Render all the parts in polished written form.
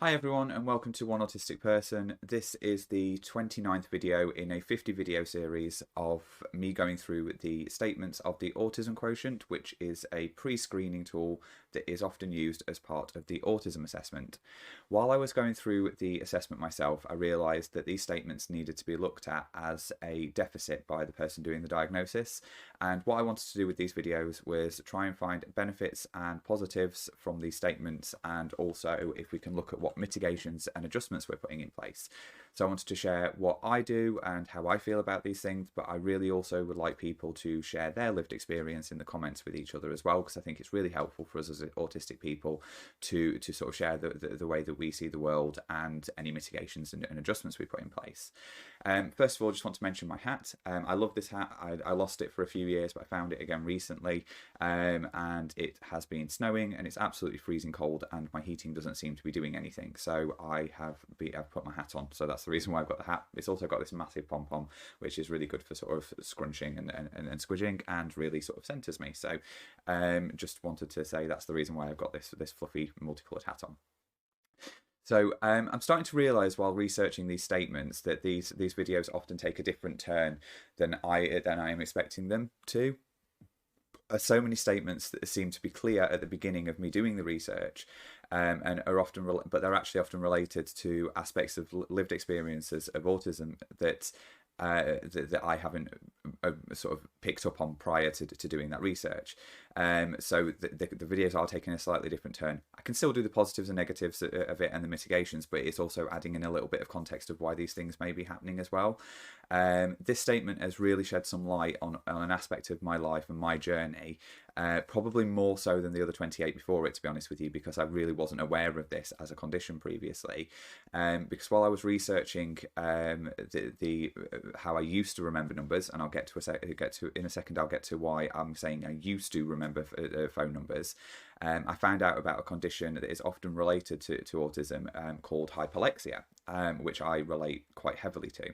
Hi everyone and welcome to One Autistic Person. This is the 29th video in a 50 video series of me going through the statements of the autism quotient, which is a pre-screening tool that is often used as part of the autism assessment. While I was going through the assessment myself, I realised that these statements needed to be looked at as a deficit by the person doing the diagnosis. And what I wanted to do with these videos was try and find benefits and positives from these statements, and also if we can look at what mitigations and adjustments we're putting in place. So I wanted to share what I do and how I feel about these things, but I really also would like people to share their lived experience in the comments with each other as well, because I think it's really helpful for us as autistic people to sort of share the way that we see the world and any mitigations and adjustments we put in place. First of all, I just want to mention my hat. I love this hat. I lost it for a few years, but I found it again recently, and it has been snowing and it's absolutely freezing cold, and my heating doesn't seem to be doing anything. So I've put my hat on. So that's the reason why I've got the hat. It's also got this massive pom-pom, which is really good for sort of scrunching and squidging, and really sort of centers me. So just wanted to say that's the reason why I've got this fluffy multicolored hat on. So I'm starting to realise while researching these statements that these videos often take a different turn than I am expecting them to. So many statements that seem to be clear at the beginning of me doing the research, and are often, but they're actually often related to aspects of lived experiences of autism that I haven't sort of picked up on prior to doing that research. So the videos are taking a slightly different turn. I can still do the positives and negatives of it and the mitigations, but it's also adding in a little bit of context of why these things may be happening as well. This statement has really shed some light on an aspect of my life and my journey, probably more so than the other 28 before it, to be honest with you, because I really wasn't aware of this as a condition previously. Because while I was researching how I used to remember numbers, and I'll get to in a second, I'll get to why I'm saying I used to remember phone numbers. I found out about a condition that is often related to autism, called hyperlexia, which I relate quite heavily to.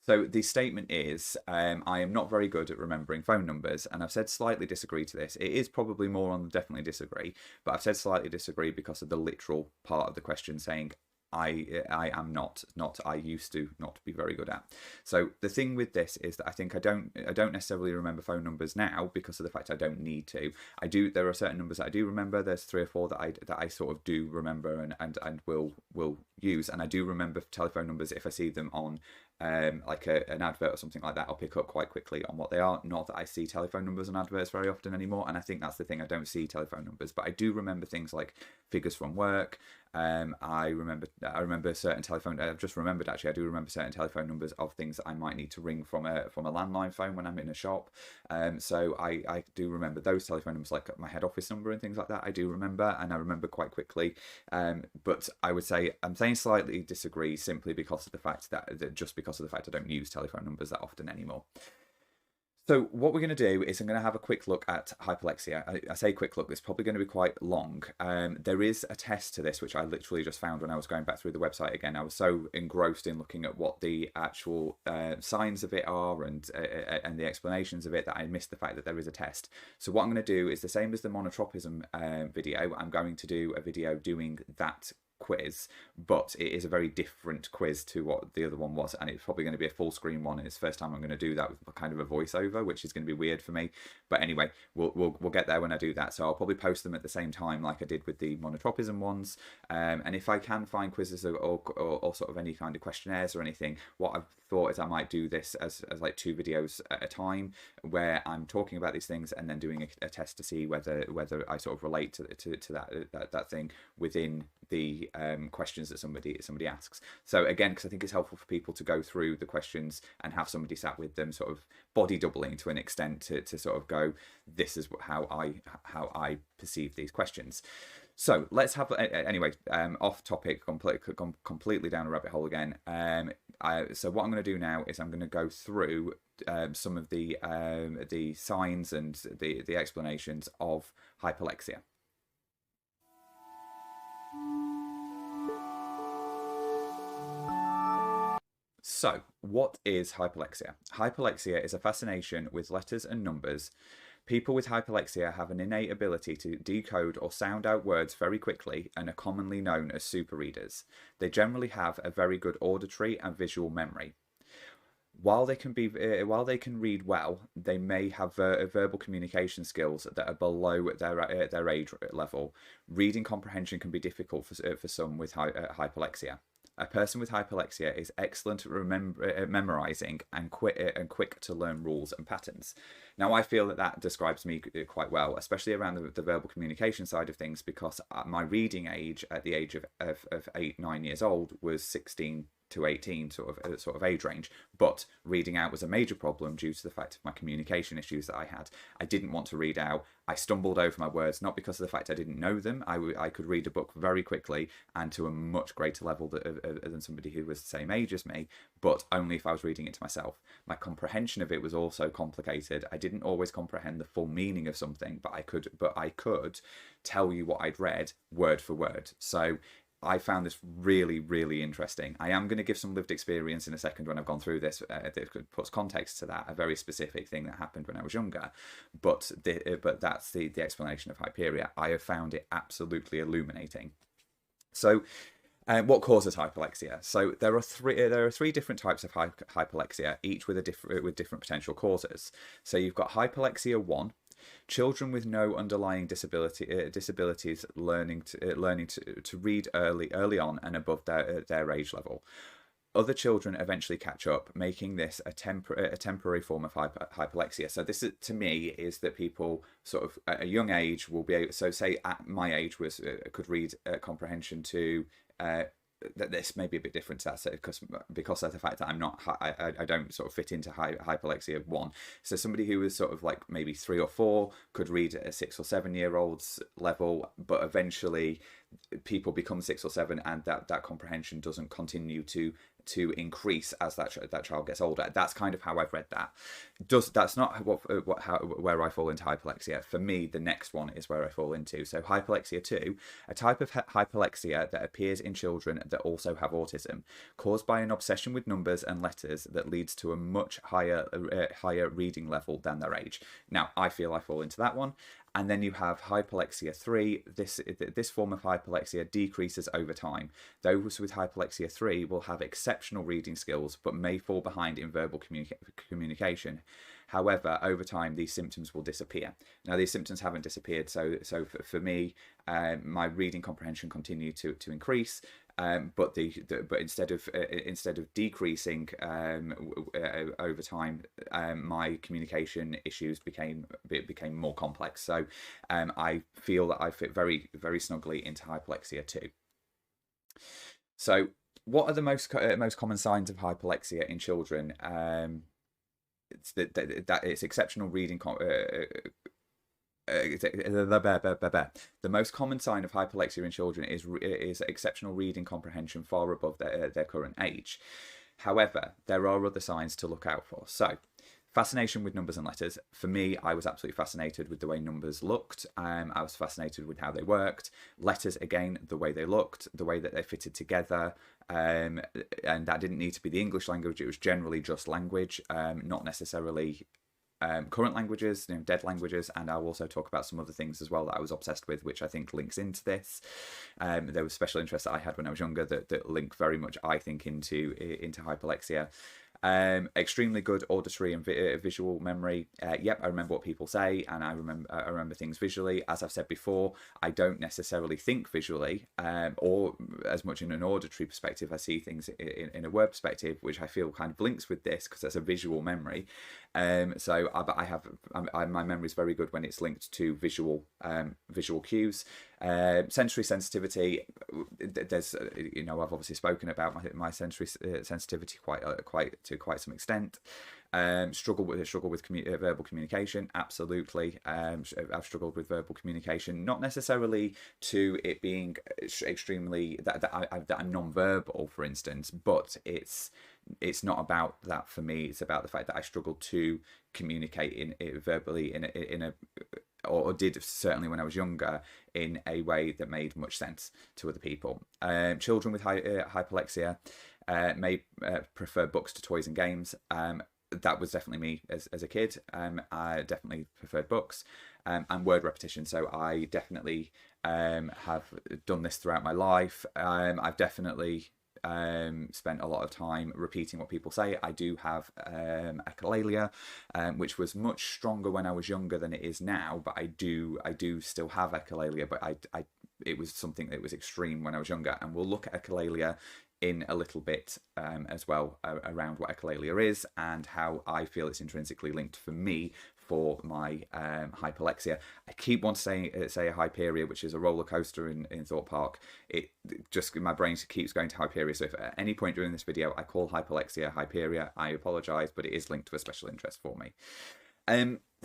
So the statement is, I am not very good at remembering phone numbers, and I've said slightly disagree to this. It is probably more on definitely disagree, but I've said slightly disagree because of the literal part of the question saying I am not I used to not be very good at. So the thing with this is that I think I don't necessarily remember phone numbers now because of the fact I don't need to. I do. There are certain numbers that I do remember. There's 3 or 4 that I sort of do remember and will use, and I do remember telephone numbers if I see them on like an advert or something like that. I'll pick up quite quickly on what they are. Not that I see telephone numbers on adverts very often anymore, and I think that's the thing. I don't see telephone numbers, but I do remember things like figures from work. I remember certain telephone. I've just remembered actually. I do remember certain telephone numbers of things that I might need to ring from a landline phone when I'm in a shop. So I do remember those telephone numbers, like my head office number and things like that. I do remember, and I remember quite quickly. But I would say I'm saying slightly disagree simply because of the fact that just because of the fact I don't use telephone numbers that often anymore. So what we're going to do is I'm going to have a quick look at hyperlexia. I say quick look, it's probably going to be quite long. There is a test to this, which I literally just found when I was going back through the website again. I was so engrossed in looking at what the actual signs of it are and the explanations of it that I missed the fact that there is a test. So what I'm going to do is the same as the monotropism video. I'm going to do a video doing that quiz, but it is a very different quiz to what the other one was, and it's probably going to be a full screen one, and it's the first time I'm going to do that with kind of a voiceover, which is going to be weird for me. But anyway, we'll get there when I do that. So I'll probably post them at the same time like I did with the monotropism ones, and if I can find quizzes or sort of any kind of questionnaires or anything, what I've thought is I might do this as like 2 videos at a time, where I'm talking about these things and then doing a test to see whether I sort of relate to that thing within the questions that somebody asks. So again, because I think it's helpful for people to go through the questions and have somebody sat with them, sort of body doubling to an extent to sort of go, this is how I perceive these questions. So let's have anyway, off topic, completely down a rabbit hole again. So what I'm going to do now is I'm going to go through some of the signs and the explanations of hyperlexia. So, what is hyperlexia? Hyperlexia is a fascination with letters and numbers People with hyperlexia have an innate ability to decode or sound out words very quickly and are commonly known as super readers. They generally have a very good auditory and visual memory. While they can read well, they may have verbal communication skills that are below their age level. Reading comprehension can be difficult for some with hyperlexia. A person with hyperlexia is excellent at memorizing and quick to learn rules and patterns. Now, I feel that describes me quite well, especially around the verbal communication side of things, because my reading age at the age of 8-9 years old was 16 to 18 sort of age range, but reading out was a major problem due to the fact of my communication issues that I had. I didn't want to read out. I stumbled over my words, not because of the fact I didn't know them. I could read a book very quickly and to a much greater level than somebody who was the same age as me, but only if I was reading it to myself. My comprehension of it was also complicated. I didn't always comprehend the full meaning of something, but I could tell you what I'd read word for word. So I found this really, really interesting. I am going to give some lived experience in a second when I've gone through this. That puts context to that, a very specific thing that happened when I was younger. But that's the explanation of Hyperia. I have found it absolutely illuminating. So, what causes hyperlexia? So there are three different types of hyperlexia, each with different potential causes. So you've got hyperlexia 1. Children with no underlying disabilities learning to read early on and above their age level. Other children eventually catch up, making this a temporary form of hyperlexia. So this, to me, is that people sort of at a young age will be able. So say at my age could read comprehension to. That this may be a bit different to that because of the fact that I don't sort of fit into hyperlexia 1. So somebody who was sort of like maybe 3 or 4 could read at a 6 or 7 year old's level, but eventually people become 6 or 7 and that comprehension doesn't continue to increase as that child gets older. That's kind of how I've read that. That's not where I fall into hyperlexia. For me, the next one is where I fall into. So hyperlexia 2, a type of hyperlexia that appears in children that also have autism, caused by an obsession with numbers and letters that leads to a much higher reading level than their age. Now, I feel I fall into that one. And then you have hyperlexia 3. This form of hyperlexia decreases over time. Those with hyperlexia 3 will have exceptional reading skills, but may fall behind in verbal communication. However, over time, these symptoms will disappear. Now, these symptoms haven't disappeared, so for me, my reading comprehension continued to increase. But instead of decreasing over time, my communication issues became more complex. So I feel that I fit very, very snugly into hyperlexia 2. So what are the most common signs of hyperlexia in children? It's exceptional reading. The most common sign of hyperlexia in children is exceptional reading comprehension far above their current age. However, there are other signs to look out for. So, fascination with numbers and letters. For me, I was absolutely fascinated with the way numbers looked. I was fascinated with how they worked. Letters, again, the way they looked, the way that they fitted together. And that didn't need to be the English language. It was generally just language, not necessarily current languages, dead languages, and I'll also talk about some other things as well that I was obsessed with, which I think links into this. There was special interests that I had when I was younger that link very much, I think, into hyperlexia. Extremely good auditory and visual memory. Yep, I remember what people say, and I remember things visually. As I've said before, I don't necessarily think visually, or as much in an auditory perspective. I see things in a word perspective, which I feel kind of links with this because that's a visual memory. So my memory is very good when it's linked to visual cues. Sensory sensitivity. There's I've obviously spoken about my sensory sensitivity to quite some extent. Struggle with verbal communication. Absolutely, I've struggled with verbal communication. Not necessarily to it being extremely that I'm non-verbal, for instance, but it's not about that for me. It's about the fact that I struggled to communicate verbally or did certainly when I was younger, in a way that made much sense to other people. Children with hyperlexia may prefer books to toys and games. that was definitely me as a kid. I definitely preferred books and word repetition. So I definitely have done this throughout my life. I've definitely spent a lot of time repeating what people say. I do have echolalia, which was much stronger when I was younger than it is now, but I do still have echolalia, but it was something that was extreme when I was younger, and we'll look at echolalia in a little bit as well, around what echolalia is and how I feel it's intrinsically linked for me for my hyperlexia. I keep wanting to say a Hyperia, which is a roller coaster in Thorpe Park. It just, my brain keeps going to Hyperia. So if at any point during this video I call hyperlexia Hyperia, I apologise, but it is linked to a special interest for me.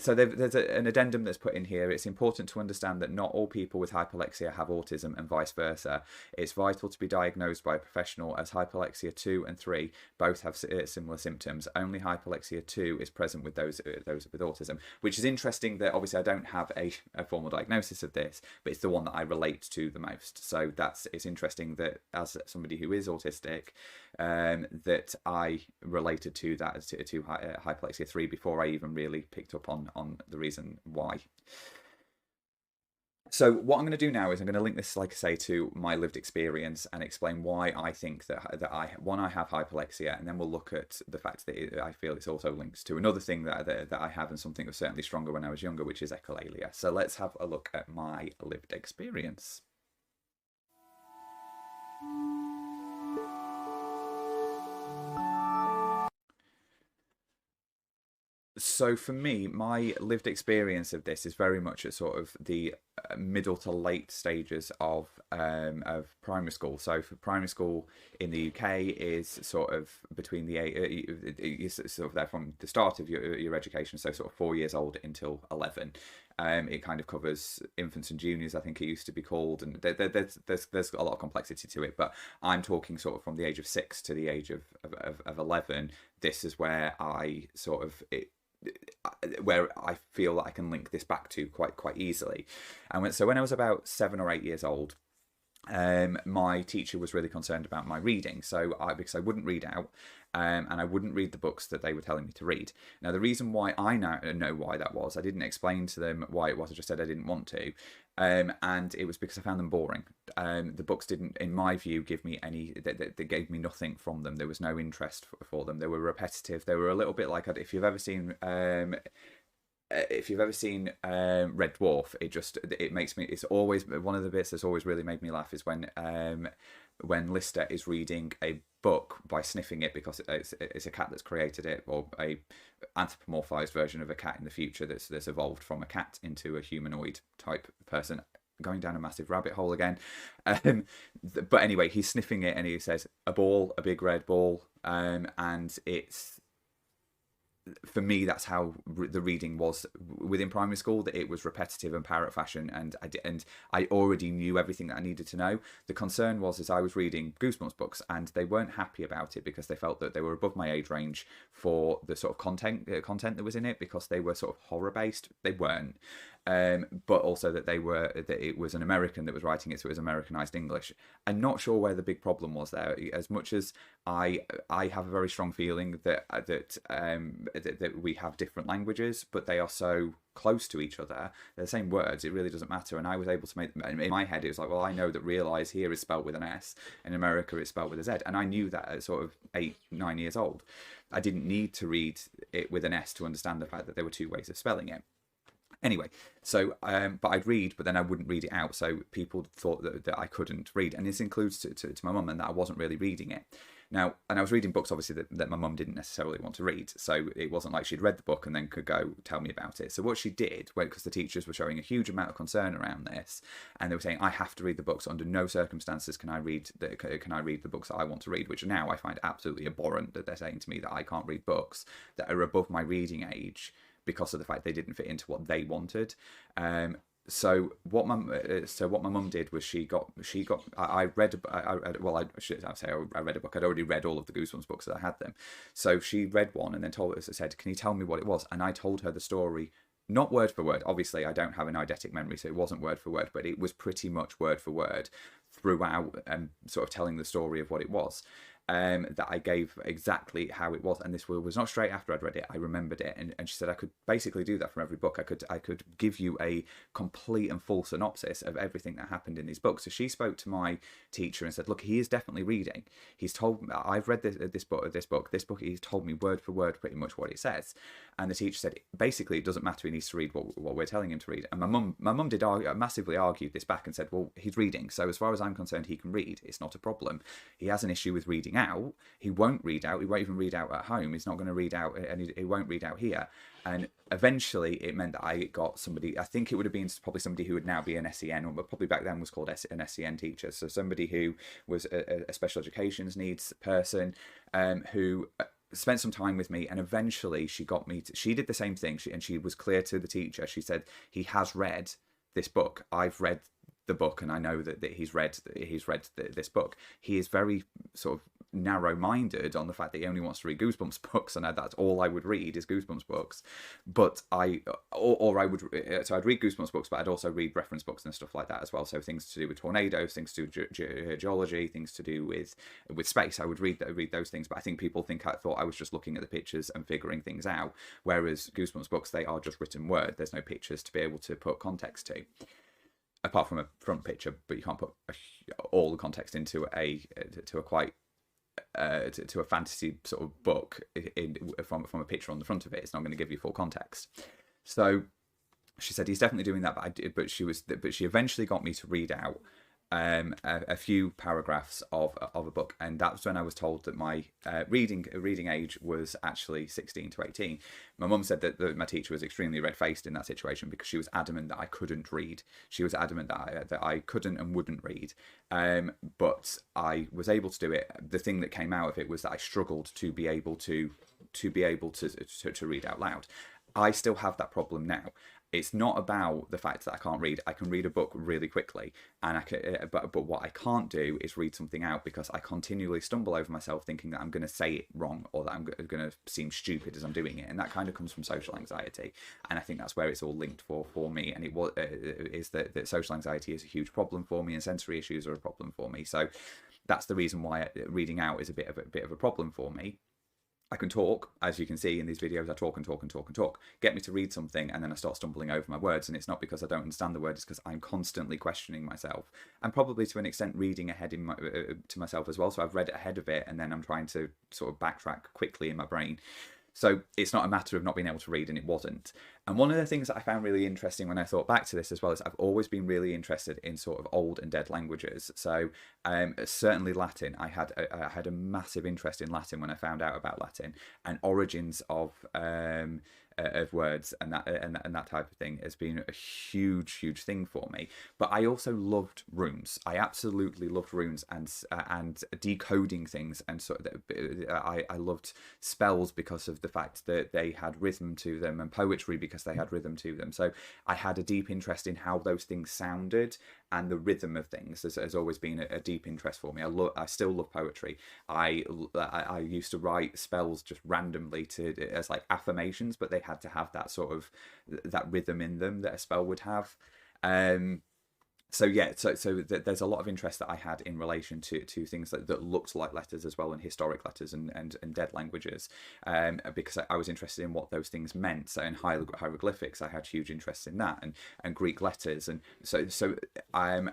So there's an addendum that's put in here. It's important to understand that not all people with hyperlexia have autism and vice versa. It's vital to be diagnosed by a professional, as hyperlexia 2 and 3 both have similar symptoms. Only hyperlexia 2 is present with those with autism, which is interesting that obviously I don't have a formal diagnosis of this, but it's the one that I relate to the most. So it's interesting that as somebody who is autistic, that I related to that to hyperlexia 3 before I even really picked up on the reason why. So what I'm going to do now is I'm going to link this, like I say, to my lived experience and explain why I think that I have hyperlexia, and then we'll look at the fact that I feel it's also linked to another thing that I have, and something that was certainly stronger when I was younger, which is echolalia. So let's have a look at my lived experience. So for me, my lived experience of this is very much at sort of the middle to late stages of primary school. So for primary school in the UK is sort of between the sort of there from the start of your education, so sort of 4 years old until 11. It kind of covers infants and juniors, I think it used to be called, and there's a lot of complexity to it. But I'm talking sort of from the age of 6 to the age of 11. This is where I sort of where I feel that I can link this back to quite easily. And so when I was about 7 or 8 years old, my teacher was really concerned about my reading. So because I wouldn't read out, and I wouldn't read the books that they were telling me to read. Now, the reason why I now know why that was, I didn't explain to them why it was. I just said I didn't want to. And it was because I found them boring. The books didn't, in my view, give me any, they gave me nothing from them. There was no interest for them. They were repetitive. They were a little bit like, if you've ever seen Red Dwarf, it makes me, it's always, one of the bits that's always really made me laugh is when Lister is reading a book by sniffing it, because it's a cat that's created it, or a anthropomorphized version of a cat in the future that's evolved from a cat into a humanoid type person. Going down a massive rabbit hole again. But anyway, he's sniffing it and he says, a ball, a big red ball. And it's, for me, that's how the reading was within primary school, that it was repetitive and parrot fashion, and I already knew everything that I needed to know. The concern was I was reading Goosebumps books, and they weren't happy about it because they felt that they were above my age range for the sort of content that was in it, because they were sort of horror based. They weren't. But also that it was an American that was writing it, so it was Americanized English. I'm not sure where the big problem was there. As much as I have a very strong feeling that we have different languages, but they are so close to each other. They're the same words. It really doesn't matter. And I was able to make, in my head, it was like, well, I know that realize here is spelled with an S. In America, it's spelled with a Z. And I knew that at sort of 8, 9 years old. I didn't need to read it with an S to understand the fact that there were 2 ways of spelling it. Anyway, so, but I'd read, but then I wouldn't read it out. So people thought that I couldn't read. And this includes to my mum, and that I wasn't really reading it. Now, and I was reading books, obviously, that my mum didn't necessarily want to read. So it wasn't like she'd read the book and then could go tell me about it. So what she did, because the teachers were showing a huge amount of concern around this, and they were saying, I have to read the books. Under no circumstances can I read the books that I want to read, which now I find absolutely abhorrent, that they're saying to me that I can't read books that are above my reading age, because of the fact they didn't fit into what they wanted. So what my mum did was I read a book. I'd already read all of the Goosebumps books that I had them. So she read one and then said, can you tell me what it was? And I told her the story, not word for word. Obviously, I don't have an eidetic memory, so it wasn't word for word, but it was pretty much word for word throughout, sort of telling the story of what it was. that I gave exactly how it was, and this was not straight after I'd read it. I remembered it, and she said I could basically do that from every book. I could give you a complete and full synopsis of everything that happened in these books. So she spoke to my teacher and said, "Look, he is definitely reading. He's told me, I've read this book. He's told me word for word pretty much what it says." And the teacher said, basically, it doesn't matter. He needs to read what we're telling him to read. And my mum did massively argued this back and said, "Well, he's reading, so as far as I'm concerned, he can read. It's not a problem. He has an issue with reading out. He won't read out. He won't even read out at home. He's not going to read out, and he won't read out here." And eventually it meant that I got somebody, I think it would have been probably somebody who would now be an SEN, or probably back then was called an SEN teacher. So somebody who was a special education needs person, who spent some time with me, and eventually she got me to, she did the same thing. And she was clear to the teacher. She said, "He has read this book. I've read the book, and I know that he's read this book. He is very sort of narrow-minded on the fact that he only wants to read Goosebumps books, and that's all I would read is Goosebumps books. But I'd read Goosebumps books, but I'd also read reference books and stuff like that as well. So things to do with tornadoes, things to do with geology, things to do with space. I would read those things. But I think people thought I was just looking at the pictures and figuring things out. Whereas Goosebumps books, they are just written word. There's no pictures to be able to put context to, apart from a front picture. But you can't put all the context into a fantasy sort of book from a picture on the front of it. It's not going to give you full context. So she said he's definitely doing that, but she eventually got me to read out a few paragraphs of a book, and that's when I was told that my reading age was actually 16 to 18. My mum said that my teacher was extremely red-faced in that situation because she was adamant that I couldn't read. She was adamant that I couldn't and wouldn't read, but I was able to do it. The thing that came out of it was that I struggled to be able to read out loud. I still have that problem now. It's not about the fact that I can't read. I can read a book really quickly, and but what I can't do is read something out, because I continually stumble over myself thinking that I'm going to say it wrong, or that I'm going to seem stupid as I'm doing it, and that kind of comes from social anxiety. And I think that's where it's all linked for me. And is that social anxiety is a huge problem for me, and sensory issues are a problem for me. So that's the reason why reading out is a bit of a problem for me. I can talk, as you can see in these videos, I talk and talk and talk and talk. Get me to read something, and then I start stumbling over my words, and it's not because I don't understand the word, it's because I'm constantly questioning myself, and probably to an extent reading ahead to myself as well. So I've read ahead of it, and then I'm trying to sort of backtrack quickly in my brain. So it's not a matter of not being able to read, and it wasn't. And one of the things that I found really interesting when I thought back to this as well is I've always been really interested in sort of old and dead languages. So certainly Latin. I had a massive interest in Latin when I found out about Latin, and origins of words and that type of thing has been a huge thing for me. But I also loved runes. I absolutely loved runes and decoding things, and sort of I loved spells because of the fact that they had rhythm to them, and poetry because they had rhythm to them. So I had a deep interest in how those things sounded, and the rhythm of things has always been a deep interest for me. I still love poetry. I used to write spells just randomly as like affirmations, but they had to have that sort of that rhythm in them that a spell would have. So yeah, so there's a lot of interest that I had in relation to things that looked like letters as well, and historic letters and dead languages, because I was interested in what those things meant. So in hieroglyphics, I had huge interest in that, and Greek letters, and so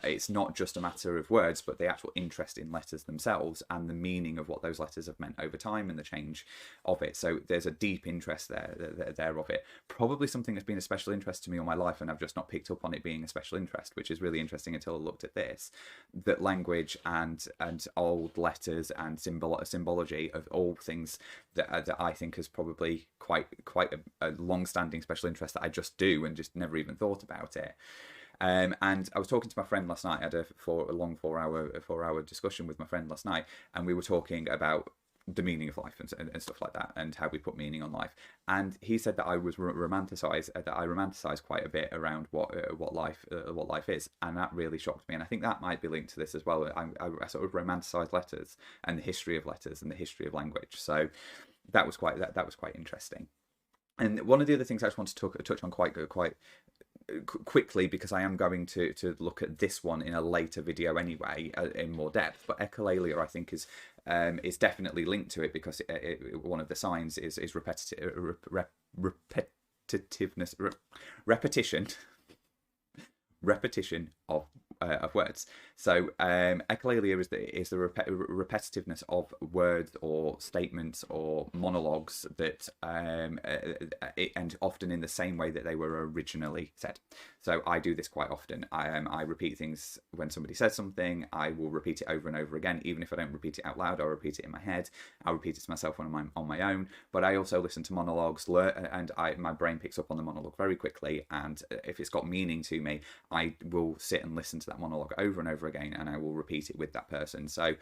it's not just a matter of words, but the actual interest in letters themselves and the meaning of what those letters have meant over time and the change of it. So there's a deep interest there of it. Probably something that's been a special interest to me all my life, and I've just not picked up on it being a special interest, which is really interesting until I looked at this, that language and old letters and symbology of all things that I think is probably quite a long-standing special interest that I just do and just never even thought about it. And I was talking to my friend last night. I had a long four-hour discussion with my friend last night, and we were talking about the meaning of life and stuff like that, and how we put meaning on life. And he said that I was romanticize quite a bit around what life is, and that really shocked me. And I think that might be linked to this as well. I sort of romanticize letters and the history of letters and the history of language. So that was quite interesting. And one of the other things I just want to touch on quite quickly, because I am going to look at this one in a later video anyway, in more depth, but echolalia I think is is definitely linked to it because one of the signs is repetitiveness, repetition of words. So echolalia is the repetitiveness of words or statements or monologues that and often in the same way that they were originally said. So I do this quite often. I repeat things when somebody says something. I will repeat it over and over again, even if I don't repeat it out loud. I'll repeat it in my head. I'll repeat it to myself when I'm on my own. But I also listen to monologues, and my brain picks up on the monologue very quickly. And if it's got meaning to me, I will sit and listen to that monologue over and over again, and I will repeat it with that person. So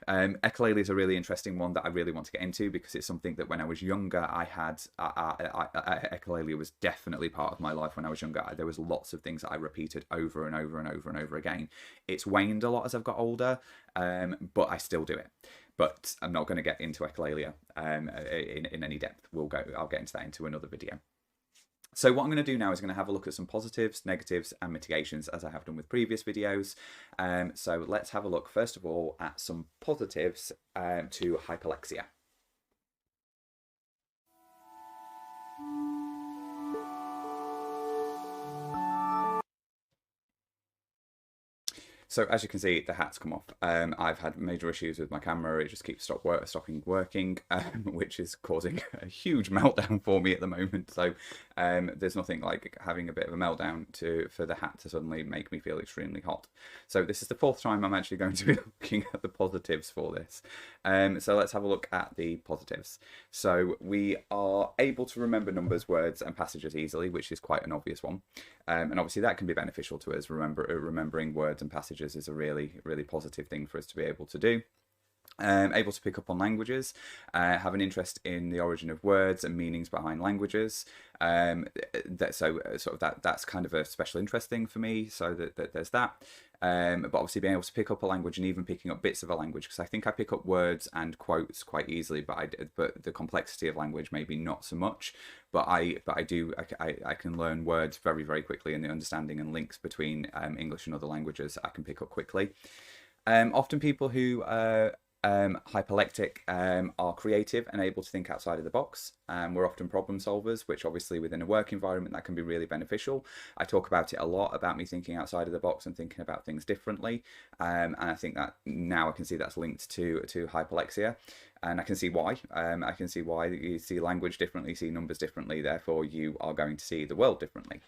echolalia is a really interesting one that I really want to get into, because it's something that when I was younger I had. Echolalia was definitely part of my life when I was younger. There was lots of things that I repeated over and over and over and over again. It's waned a lot as I've got older, but I still do it. But I'm not going to get into echolalia in any depth. I'll get into that into another video. So what I'm going to do now is going to have a look at some positives, negatives, and mitigations, as I have done with previous videos. So let's have a look, first of all, at some positives to hyperlexia. So as you can see, the hat's come off. I've had major issues with my camera. It just keeps stopping working, which is causing a huge meltdown for me at the moment. So there's nothing like having a bit of a meltdown for the hat to suddenly make me feel extremely hot. So this is the 4th time I'm actually going to be looking at the positives for this. So let's have a look at the positives. So we are able to remember numbers, words, and passages easily, which is quite an obvious one. And obviously that can be beneficial to us. Remembering words and passages is a really, really positive thing for us to be able to do. Able to pick up on languages, have an interest in the origin of words and meanings behind languages. That's kind of a special interest thing for me. So that there's that. But obviously being able to pick up a language and even picking up bits of a language, because I think I pick up words and quotes quite easily, but the complexity of language maybe not so much. But I can learn words very, very quickly, and the understanding and links between English and other languages I can pick up quickly. Often people who hyperlectic are creative and able to think outside of the box. We're often problem solvers, which obviously within a work environment that can be really beneficial. I talk about it a lot, about me thinking outside of the box and thinking about things differently, and I think that now I can see that's linked to hyperlexia, and I can see why. I can see why you see language differently, see numbers differently, therefore you are going to see the world differently.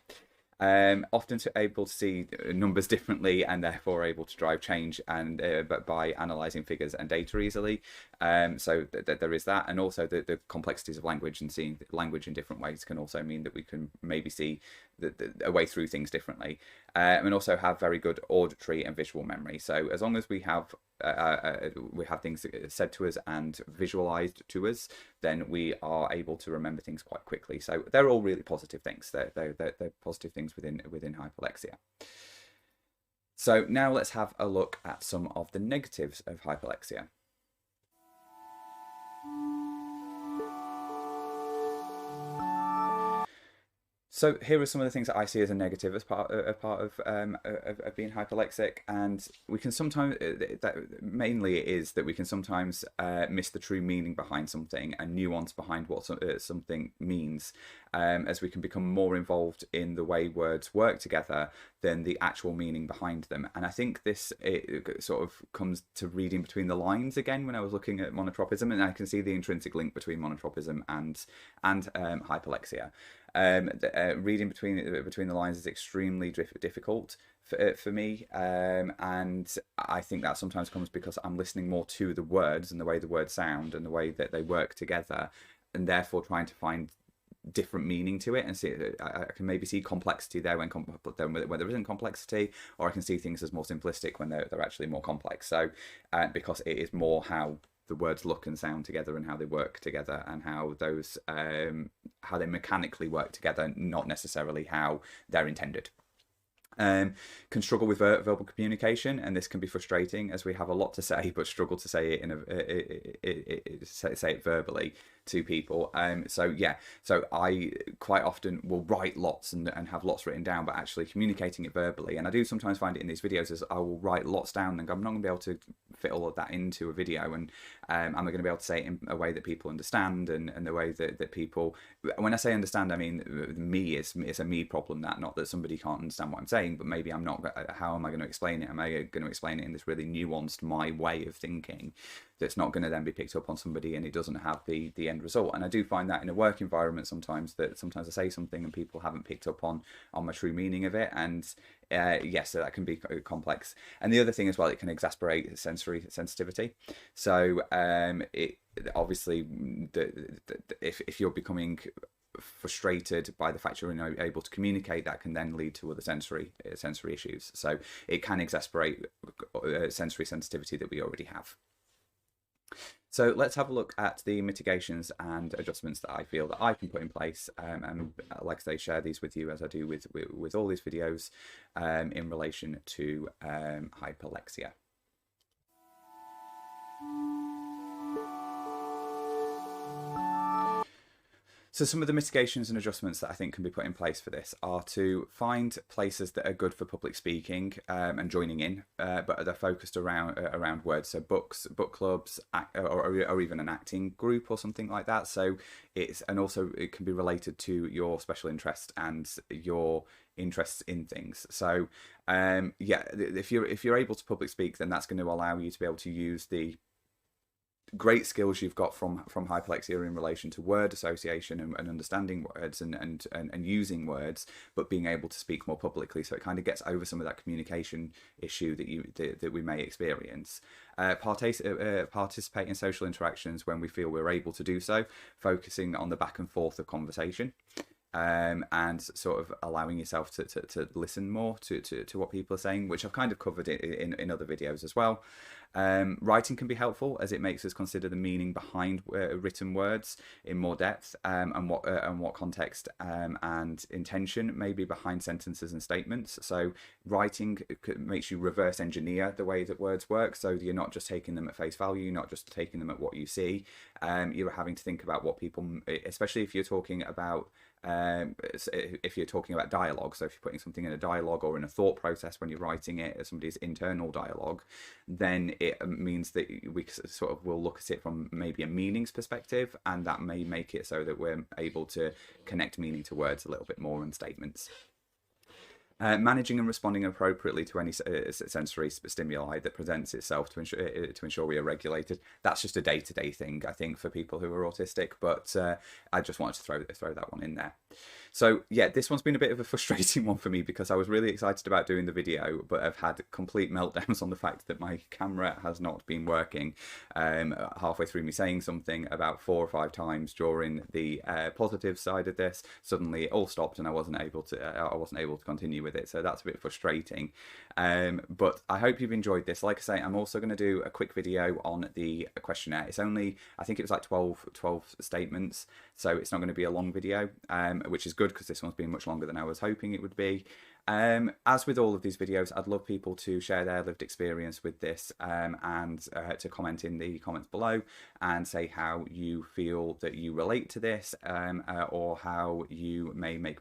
Often able to see numbers differently and therefore able to drive change and but by analysing figures and data easily. So there is that, and also the complexities of language and seeing language in different ways can also mean that we can maybe see a way through things differently, and also have very good auditory and visual memory. So as long as we have things said to us and visualized to us, then we are able to remember things quite quickly. So they're all really positive things. They're positive things within hyperlexia. So now let's have a look at some of the negatives of hyperlexia. So here are some of the things that I see as a negative as part of being hyperlexic, and we can sometimes mainly it is that we can sometimes miss the true meaning behind something and nuance behind what something means, as we can become more involved in the way words work together than the actual meaning behind them. And I think it sort of comes to reading between the lines again when I was looking at monotropism, and I can see the intrinsic link between monotropism and hyperlexia. Reading between the lines is extremely difficult for me, and I think that sometimes comes because I'm listening more to the words and the way the words sound and the way that they work together, and therefore trying to find different meaning to it, and see I can maybe see complexity there when there isn't complexity, or I can see things as more simplistic when they're actually more complex. So because it is more how the words look and sound together and how they work together and how those how they mechanically work together, not necessarily how they're intended. Can struggle with verbal communication, and this can be frustrating as we have a lot to say but struggle to say it say it verbally. to people. So yeah, so I quite often will write lots and have lots written down, but actually communicating it verbally, and I do sometimes find it in these videos, is I will write lots down and I'm not going to be able to fit all of that into a video, and am I going to be able to say it in a way that people understand, and the way that people, when I say understand, I mean me, it's a me problem, that not that somebody can't understand what I'm saying, but maybe I'm not, how am I going to explain it? Am I going to explain it in this really nuanced, my way of thinking, that's not going to then be picked up on somebody and it doesn't have the end result? And I do find that in a work environment sometimes, that sometimes I say something and people haven't picked up on my true meaning of it, and yes, so that can be complex. And the other thing as well, it can exasperate sensory sensitivity. So it obviously, if you're becoming frustrated by the fact you're not able to communicate, that can then lead to other sensory issues. So it can exasperate sensory sensitivity that we already have. So let's have a look at the mitigations and adjustments that I feel that I can put in place, and like I say, share these with you as I do with all these videos in relation to hyperlexia. So some of the mitigations and adjustments that I think can be put in place for this are to find places that are good for public speaking and joining in, but they're focused around words. So books, book clubs, or even an acting group or something like that. So also it can be related to your special interest and your interests in things. So yeah, if you're able to public speak, then that's going to allow you to be able to use the great skills you've got from hyperlexia in relation to word association and understanding words and using words, but being able to speak more publicly. So it kind of gets over some of that communication issue that we may experience. Participate in social interactions when we feel we're able to do so, focusing on the back and forth of conversation. And sort of allowing yourself to listen more to what people are saying, which I've kind of covered in other videos as well. Writing can be helpful, as it makes us consider the meaning behind written words in more depth, and what context and intention may be behind sentences and statements. So writing makes you reverse engineer the way that words work, so you're not just taking them at face value, not just taking them at what you see. You're having to think about what people, especially if you're talking about dialogue, so if you're putting something in a dialogue or in a thought process when you're writing it as somebody's internal dialogue, then it means that we sort of will look at it from maybe a meanings perspective, and that may make it so that we're able to connect meaning to words a little bit more and statements. Managing and responding appropriately to any sensory stimuli that presents itself to ensure we are regulated. That's just a day-to-day thing, I think, for people who are autistic, but I just wanted to throw that one in there. So yeah, this one's been a bit of a frustrating one for me, because I was really excited about doing the video, but I've had complete meltdowns on the fact that my camera has not been working. Halfway through me saying something about 4 or 5 times during the positive side of this, suddenly it all stopped and I wasn't able to continue with it. So that's a bit frustrating. But I hope you've enjoyed this. Like I say, I'm also going to do a quick video on the questionnaire. It's only, I think it was like 12 statements, so it's not going to be a long video, which is good, because this one's been much longer than I was hoping it would be. As with all of these videos, I'd love people to share their lived experience with this, and to comment in the comments below and say how you feel that you relate to this, or how you may make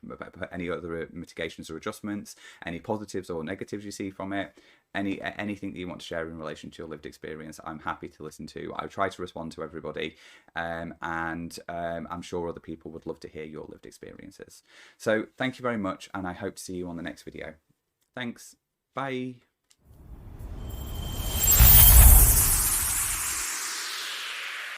any other mitigations or adjustments, any positives or negatives you see from it. Anything that you want to share in relation to your lived experience, I'm happy to listen to. I try to respond to everybody, and I'm sure other people would love to hear your lived experiences. So thank you very much, and I hope to see you on the next video. Thanks. Bye.